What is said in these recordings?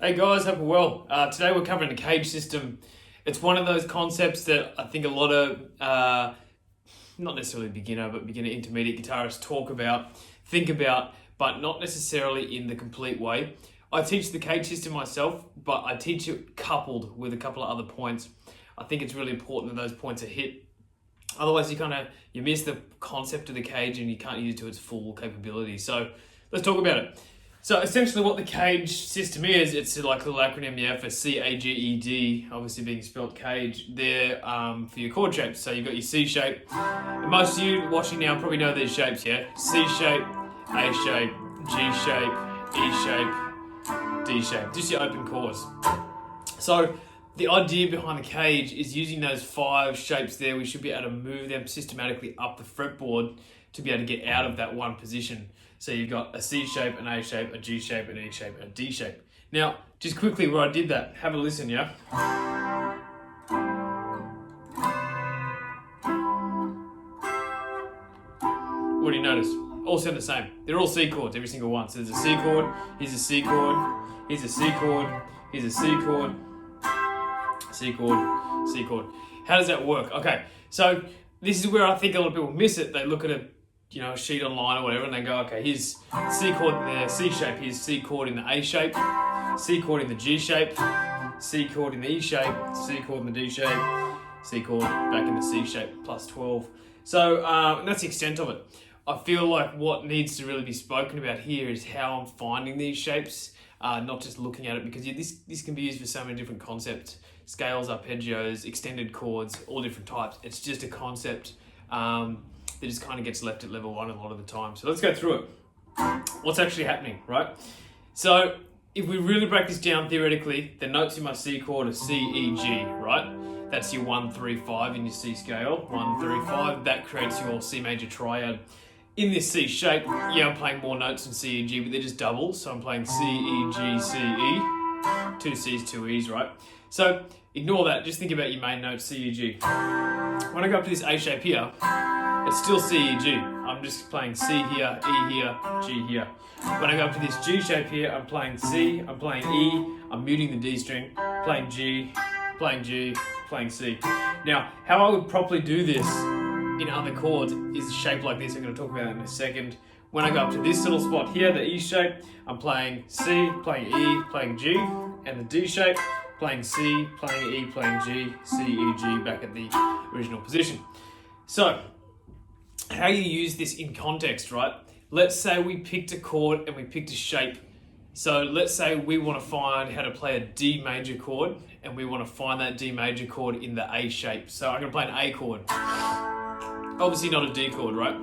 Hey guys, hope you're well. Today we're covering the CAGED system. It's one of those concepts that I think a lot of, not necessarily beginner, but beginner intermediate guitarists talk about, think about, but not necessarily in the complete way. I teach the CAGED system myself, but I teach it coupled with a couple of other points. I think it's really important that those points are hit. Otherwise you miss the concept of the CAGED and you can't use it to its full capability. So let's talk about it. So essentially what the CAGED system is, it's like a little acronym you have for CAGED, obviously being spelled CAGED, there for your chord shapes. So you've got your C shape. And most of you watching now probably know these shapes, yeah? C shape, A shape, G shape, E shape, D shape, just your open chords. So the idea behind the CAGED is using those 5 shapes there, we should be able to move them systematically up the fretboard to be able to get out of that one position. So you've got a C shape, an A shape, a G shape, an E shape, and a D shape. Now, just quickly where I did that, have a listen, yeah? What do you notice? All sound the same. They're all C chords, every single one. So there's a C chord, here's a C chord, here's a C chord, here's a C chord, C chord, C chord. How does that work? Okay, so this is where I think a lot of people miss it. They look at a sheet online or whatever, and they go, okay, here's C chord in the C shape, here's C chord in the A shape, C chord in the G shape, C chord in the E shape, C chord in the D shape, C chord back in the C shape, plus 12. So that's the extent of it. I feel like what needs to really be spoken about here is how I'm finding these shapes, not just looking at it, because this can be used for so many different concepts, scales, arpeggios, extended chords, all different types. It's just a concept that just kind of gets left at level 1 a lot of the time. So let's go through it. What's actually happening, right? So if we really break this down theoretically, the notes in my C chord are C, E, G, right? That's your 1, 3, 5 in your C scale. 1, 3, 5, that creates your C major triad. In this C shape, yeah, I'm playing more notes than C, E, G, but they're just doubles. So I'm playing C, E, G, C, E. 2 C's, 2 E's, right? So ignore that, just think about your main note, C, E, G. When I go up to this A shape here, it's still C, E, G. I'm just playing C here, E here, G here. When I go up to this G shape here, I'm playing C, I'm playing E, I'm muting the D string, playing G, playing G, playing C. Now, how I would properly do this in other chords is a shape like this. I'm going to talk about it in a second. When I go up to this little spot here, the E shape, I'm playing C, playing E, playing G, and the D shape, playing C, playing E, playing G, C, E, G, back at the original position. So, how you use this in context, right? Let's say we picked a chord and we picked a shape. So let's say we want to find how to play a D major chord, and we want to find that D major chord in the A shape. So I'm going to play an A chord. Obviously not a D chord, right?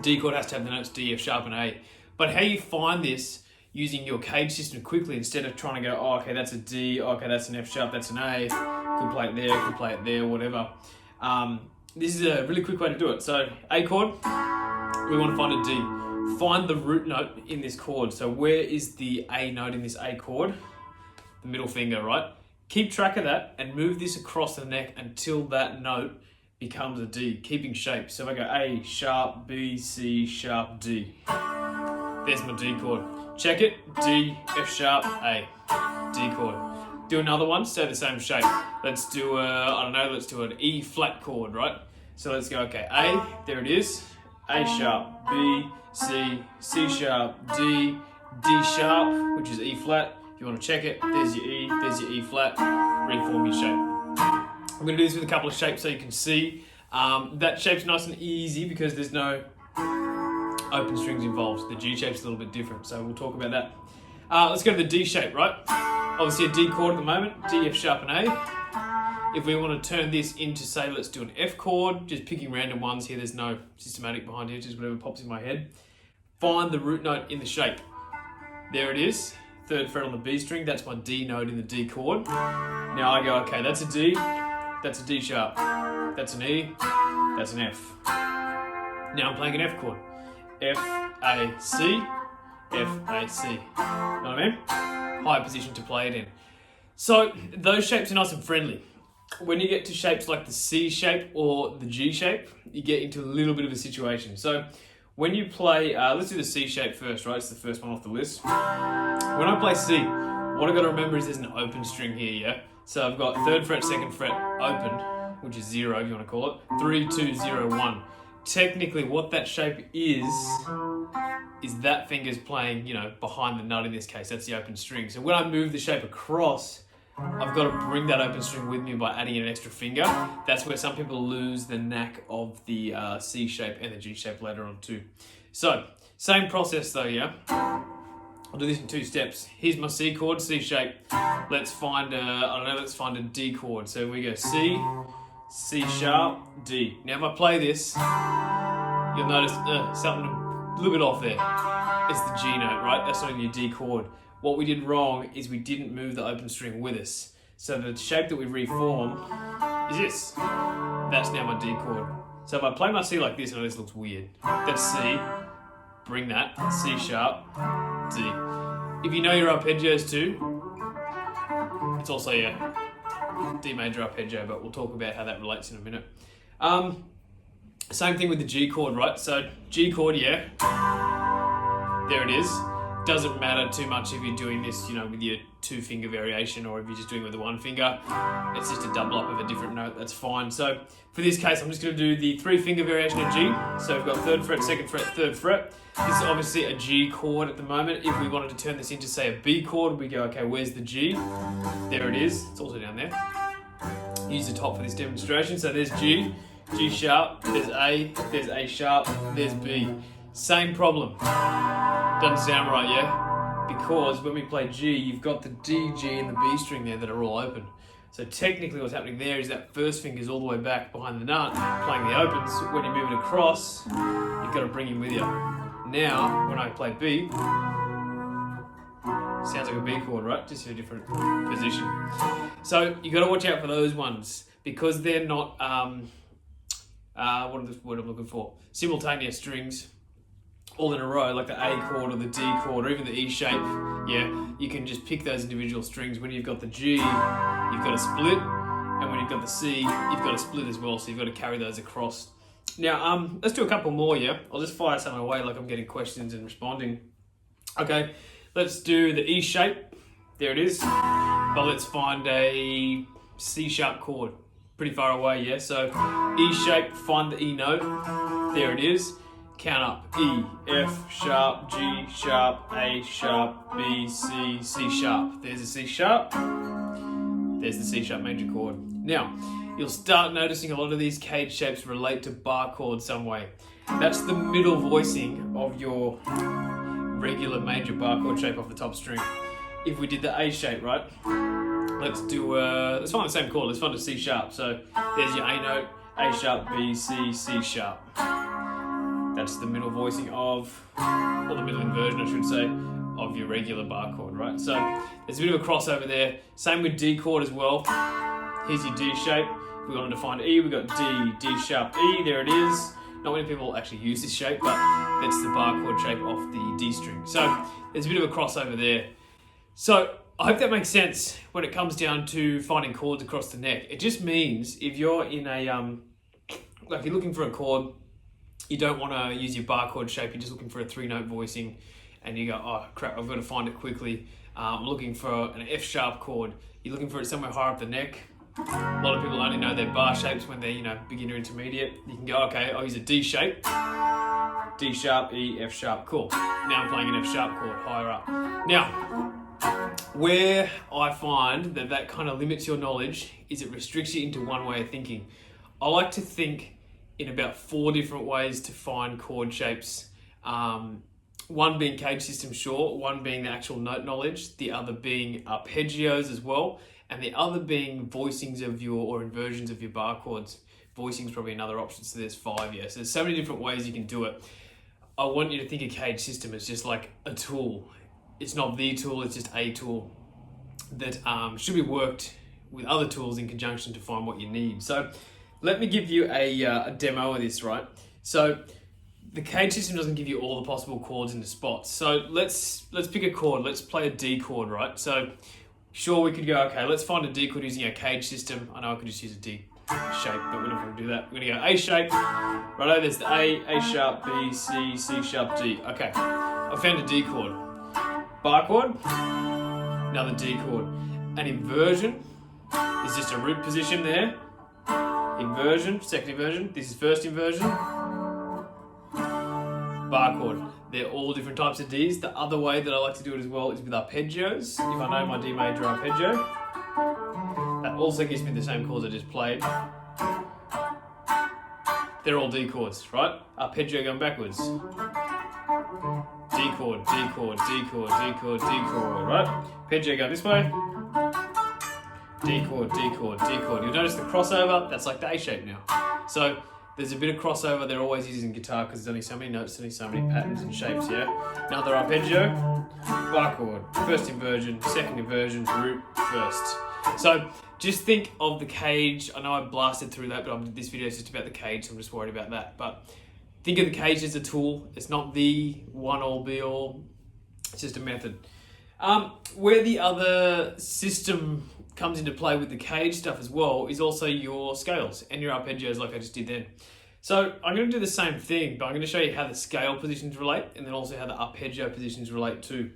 D chord has to have the notes D, F sharp, and A. But how you find this using your CAGED system quickly, instead of trying to go, oh, okay, that's a D, okay, that's an F sharp, that's an A, could play it there, could play it there, whatever. This is a really quick way to do it. So A chord, we want to find a D. Find the root note in this chord. So where is the A note in this A chord? The middle finger, right? Keep track of that and move this across the neck until that note becomes a D, keeping shape. So if I go A sharp, B, C sharp, D. There's my D chord. Check it, D, F sharp, A, D chord. Do another one, stay the same shape. Let's do let's do an E flat chord, right? So let's go, okay, A, there it is. A sharp, B, C, C sharp, D, D sharp, which is E flat. If you want to check it, there's your E flat, reform your shape. I'm going to do this with a couple of shapes so you can see. That shape's nice and easy because there's no open strings involved. The G shape's a little bit different, so we'll talk about that. Let's go to the D shape, right? Obviously a D chord at the moment, D, F sharp, and A. If we want to turn this into, say, let's do an F chord, just picking random ones here, there's no systematic behind here, just whatever pops in my head. Find the root note in the shape. There it is, 3rd fret on the B string, that's my D note in the D chord. Now I go, okay, that's a D, that's a D sharp, that's an E, that's an F. Now I'm playing an F chord. F, A, C, F, A, C. You know what I mean? High position to play it in. So those shapes are nice and friendly. When you get to shapes like the C shape or the G shape, you get into a little bit of a situation. So when you play, let's do the C shape first, right? It's the first one off the list. When I play C, What I've got to remember is there's an open string here, yeah? So I've got 3rd fret, 2nd fret open, which is 0 if you want to call it, 3, 2, 0, 1. Technically what that shape is that finger's playing, you know, behind the nut in this case. That's the open string. So when I move the shape across, I've got to bring that open string with me by adding an extra finger. That's where some people lose the knack of the C shape and the G shape later on too. So, same process though, yeah? I'll do this in 2 steps. Here's my C chord, C shape. Let's find let's find a D chord. So we go C, C sharp, D. Now if I play this, you'll notice something a little bit off there. It's the G note, right? That's not in your D chord. What we did wrong is we didn't move the open string with us. So the shape that we reform is this. That's now my D chord. So if I play my C like this, I know this looks weird. That's C, bring that, C sharp, D. If you know your arpeggios too, it's also your D major arpeggio, but we'll talk about how that relates in a minute. Same thing with the G chord, right? So G chord, yeah, there it is. Doesn't matter too much if you're doing this, you know, with your 2-finger variation, or if you're just doing it with the 1 finger. It's just a double up of a different note, that's fine. So for this case, I'm just going to do the 3-finger variation of G. So we've got 3rd fret, 2nd fret, 3rd fret. This is obviously a G chord at the moment. If we wanted to turn this into, say, a B chord, we go, okay, where's the G? There it is. It's also down there. Use the top for this demonstration. So there's G, G sharp, there's A sharp, there's B. Same problem. Doesn't sound right, yeah? Because when we play G, you've got the D, G, and the B string there that are all open. So technically what's happening there is that first finger's all the way back behind the nut, playing the opens. When you move it across, you've got to bring him with you. Now, when I play B, sounds like a B chord, right? Just in a different position. So you've got to watch out for those ones, because they're not, what is the word I'm looking for? Simultaneous strings. All in a row, like the A chord or the D chord or even the E shape, yeah, you can just pick those individual strings. When you've got the G, you've got to split, and when you've got the C, you've got to split as well, so you've got to carry those across. Now, let's do a couple more, yeah? I'll just fire some away like I'm getting questions and responding. Okay, let's do the E shape. There it is. But let's find a C sharp chord. Pretty far away, yeah? So E shape, find the E note. There it is. Count up. E, F sharp, G sharp, A sharp, B, C, C sharp. There's a C sharp. There's the C sharp major chord. Now, you'll start noticing a lot of these CAGED shapes relate to bar chords some way. That's the middle voicing of your regular major bar chord shape off the top string. If we did the A shape, right? Let's find the same chord. Let's find a C sharp. So there's your A note, A sharp, B, C, C sharp. That's the middle voicing of, or the middle inversion, I should say, of your regular bar chord, right? So there's a bit of a crossover there. Same with D chord as well. Here's your D shape. If we wanted to find E, we've got D, D sharp, E. There it is. Not many people actually use this shape, but that's the bar chord shape of the D string. So there's a bit of a crossover there. So I hope that makes sense when it comes down to finding chords across the neck. It just means if you're in a, like you're looking for a chord, you don't want to use your bar chord shape, you're just looking for a 3-note voicing, and you go, oh crap, I've got to find it quickly. I'm looking for an F sharp chord. You're looking for it somewhere higher up the neck. A lot of people only know their bar shapes when they're, you know, beginner intermediate. You can go, okay, I'll use a D shape. D sharp, E, F sharp, cool. Now I'm playing an F sharp chord higher up. Now, where I find that kind of limits your knowledge is it restricts you into one way of thinking. I like to think in about 4 different ways to find chord shapes. One being CAGED system short, one being the actual note knowledge, the other being arpeggios as well, and the other being voicings of your, or inversions of your bar chords. Voicing is probably another option, so there's 5, yeah. So there's so many different ways you can do it. I want you to think of CAGED system as just like a tool. It's not the tool, it's just a tool that should be worked with other tools in conjunction to find what you need. So let me give you a demo of this, right? So the CAGED system doesn't give you all the possible chords into spots. So let's pick a chord. Let's play a D chord, right? So sure, we could go, okay, let's find a D chord using a CAGED system. I know I could just use a D shape, but we're not going to do that. We're going to go A shape. Righto, there's the A sharp, B, C, C sharp, D. Okay, I found a D chord. Bar chord? No, another D chord. An inversion is just a root position there. Inversion, second inversion. This is first inversion. Bar chord. They're all different types of Ds. The other way that I like to do it as well is with arpeggios. If I know my D major arpeggio, that also gives me the same chords I just played. They're all D chords, right? Arpeggio going backwards. D chord, D chord, D chord, D chord, D chord, right? Arpeggio going this way. D chord, D chord, D chord. You'll notice the crossover, that's like the A shape now. So there's a bit of crossover they're always using in guitar because there's only so many notes, only so many patterns and shapes, yeah? Another arpeggio, bar chord, first inversion, second inversion, root, first. So just think of the CAGED. I know I blasted through that, but this video is just about the CAGED, so I'm just worried about that. But think of the CAGED as a tool. It's not the one-all, be-all. It's just a method. Where the other system comes into play with the CAGED stuff as well is also your scales and your arpeggios like I just did then. So I'm going to do the same thing, but I'm going to show you how the scale positions relate and then also how the arpeggio positions relate too.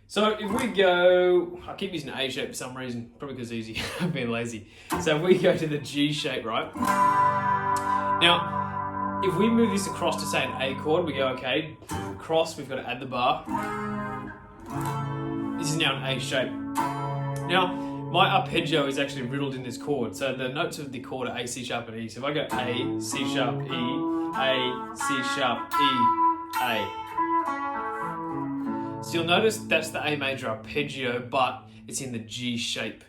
So if we go, I keep using A shape for some reason, probably because it's easy, I'm being lazy. So if we go to the G shape, right? Now, if we move this across to say an A chord, we go, okay, cross, we've got to add the bar. This is now an A shape. Now, my arpeggio is actually riddled in this chord. So the notes of the chord are A, C sharp, and E. So if I go A, C sharp, E, A, C sharp, E, A. So you'll notice that's the A major arpeggio, but it's in the G shape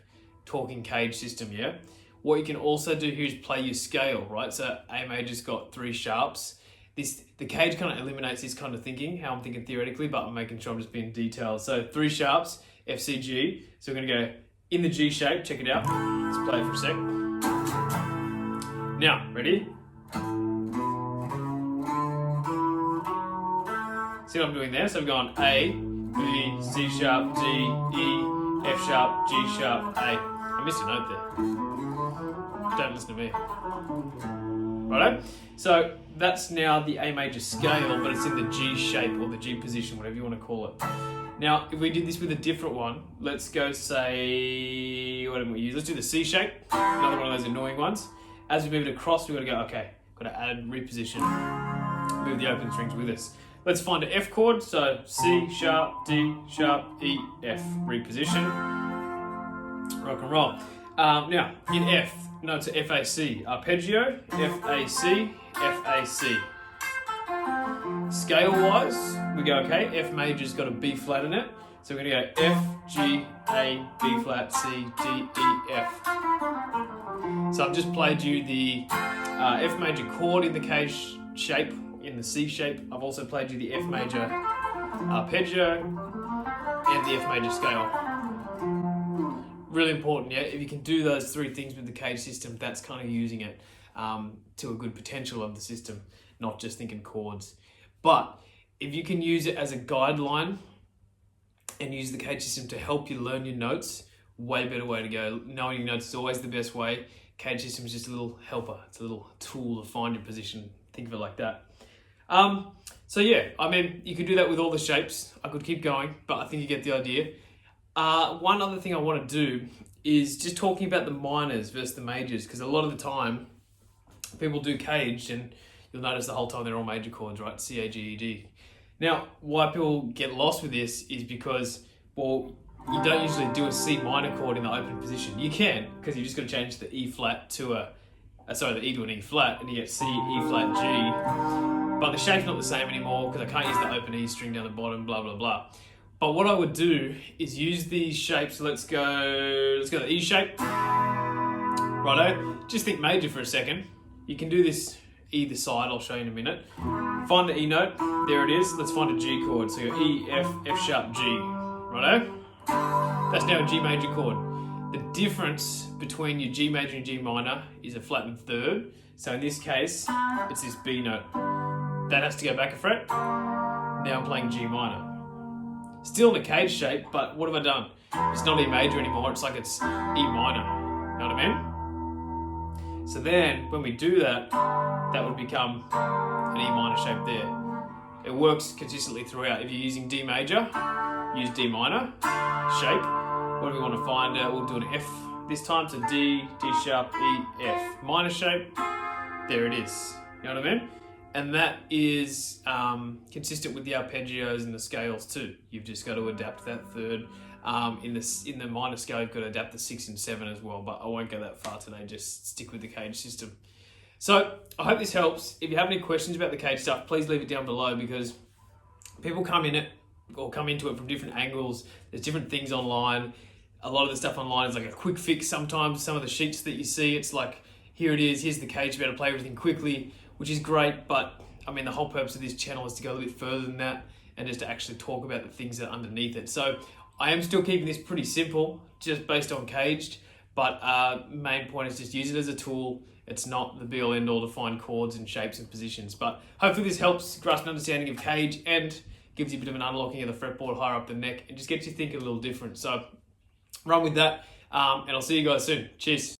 talking CAGED system, yeah? What you can also do here is play your scale, right? So A major's got 3 sharps. The CAGED kind of eliminates this kind of thinking, how I'm thinking theoretically, but I'm making sure I'm just being detailed. So 3 sharps, F, C, G. So we're gonna go in the G shape, check it out. Let's play it for a sec. Now, ready? See what I'm doing there? So I'm going A, B, C sharp, D, E, F sharp, G sharp, A. I missed a note there. Don't listen to me. Righto? So that's now the A major scale, but it's in the G shape or the G position, whatever you want to call it. Now, if we did this with a different one, let's go say, what did we use? Let's do the C shape, another one of those annoying ones. As we move it across, we've got to go, okay, got to add, reposition, move the open strings with us. Let's find an F chord, so C sharp, D sharp, E, F, reposition, rock and roll. Now, in F, notes are FAC, arpeggio, FAC, FAC. Scale-wise, we go, okay, F major's got a B flat in it, so we're going to go F, G, A, B flat, C, D, E, F. So I've just played you the F major chord in the CAGED shape, in the C shape. I've also played you the F major arpeggio and the F major scale. Really important, yeah? If you can do those 3 things with the CAGED system, that's kind of using it to a good potential of the system, not just thinking chords. But if you can use it as a guideline and use the CAGED system to help you learn your notes, way better way to go. Knowing your notes is always the best way. CAGED system is just a little helper. It's a little tool to find your position. Think of it like that. So yeah, I mean, you could do that with all the shapes. I could keep going, but I think you get the idea. One other thing I want to do is just talking about the minors versus the majors, because a lot of the time people do CAGED and you'll notice the whole time they're all major chords, right? C, A, G, E, D. Now, why people get lost with this is because, well, you don't usually do a C minor chord in the open position. You can, because you just got to change the E flat to the E to an E flat, and you get C, E flat, G. But the shape's not the same anymore because I can't use the open E string down the bottom, blah, blah, blah. But what I would do is use these shapes. Let's go the E shape. Righto. Just think major for a second. You can do this either side, I'll show you in a minute. Find the E note, there it is. Let's find a G chord. So you're E, F, F sharp, G. Righto? That's now a G major chord. The difference between your G major and G minor is a flattened third. So in this case, it's this B note. That has to go back a fret. Now I'm playing G minor. Still in a CAGED shape, but what have I done? It's not E major anymore, it's like it's E minor. Know what I mean? So then, when we do that, that would become an E minor shape there. It works consistently throughout. If you're using D major, use D minor shape. What do we want to find out? We'll do an F this time, so D, D sharp, E, F. Minor shape, there it is. You know what I mean? And that is consistent with the arpeggios and the scales too. You've just got to adapt that third. In the minor scale, you've got to adapt the 6 and 7 as well, but I won't go that far today, just stick with the CAGED system. So I hope this helps. If you have any questions about the CAGED stuff, please leave it down below, because people come into it from different angles. There's different things online. A lot of the stuff online is like a quick fix sometimes. Some of the sheets that you see, it's like, here it is, here's the CAGED, you better play everything quickly, which is great, but I mean, the whole purpose of this channel is to go a little bit further than that and just to actually talk about the things that are underneath it. So I am still keeping this pretty simple, just based on CAGED, but main point is just use it as a tool. It's not the be-all end-all to find chords and shapes and positions, but hopefully this helps grasp an understanding of CAGED and gives you a bit of an unlocking of the fretboard higher up the neck and just gets you thinking a little different. So run with that, and I'll see you guys soon. Cheers.